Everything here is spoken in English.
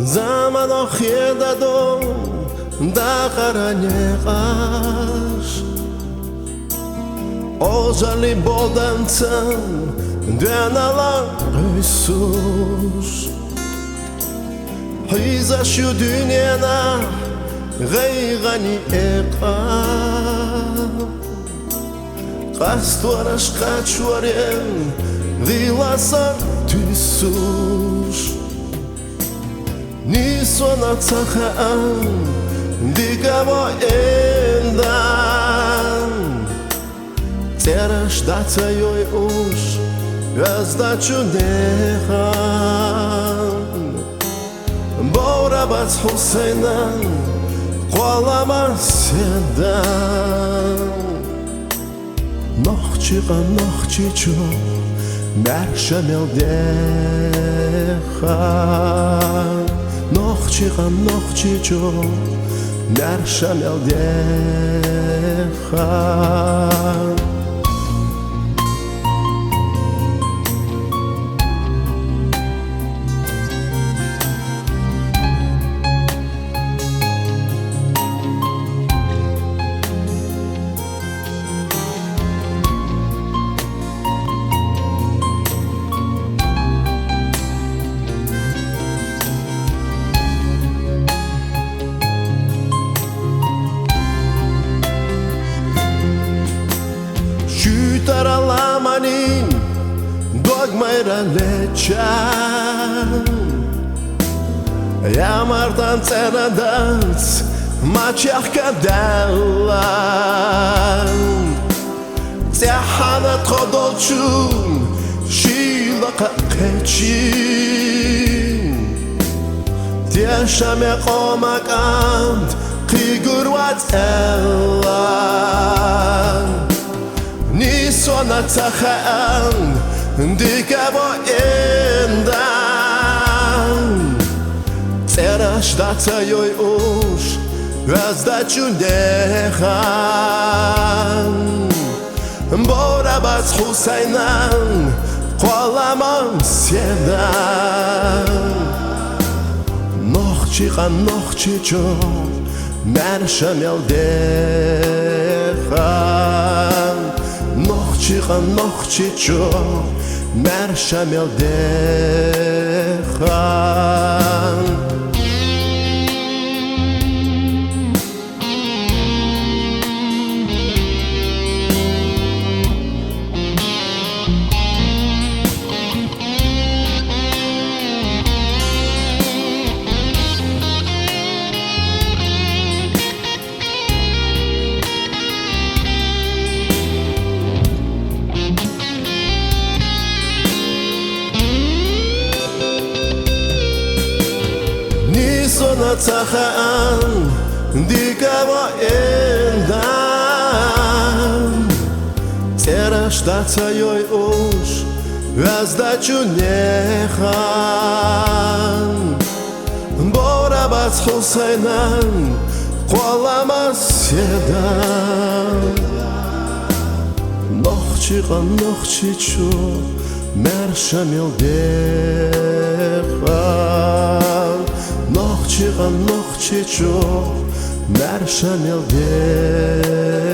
Zaman oxyedadom da qaranyeqash Ozali bodantsam dönalan Isus Hiza şu dünyana gayğani eqa Qastwarash qaçwarem Dilasan tüsus Nisona tsakhaan Digavo endan Terash datsayoy ush Gazdachu nekhan Bora bats Husaynan Qolaman sedan Noqchiqa noqchicho Mershamel dekhan Noqchiqa noqchicho Mershamel dekhan Taralamanin dogmayra lechan Yamardan tseradans machachka dalan Tsehanat khodolchun shilaqa qechin Tiashame qomakant qigurwat elan Nisona tsakhaan Digavo endan Terash datsayoy ush Gazdachu nekhan Bora bats Husaynan Qolaman sedan Noqchiqa noqchicho Mershamel dekhan Noqchiqa noqchicho Mershamel dekhan Nisona tsakhaan Digavo endan Terash datsayoy ush Gazdachu nekhan Bora bats Husaynan Qolaman sedan Noqchiqa noqchicho Mershamel dekhan Noqchiqa noqchicho Mershamel dekhan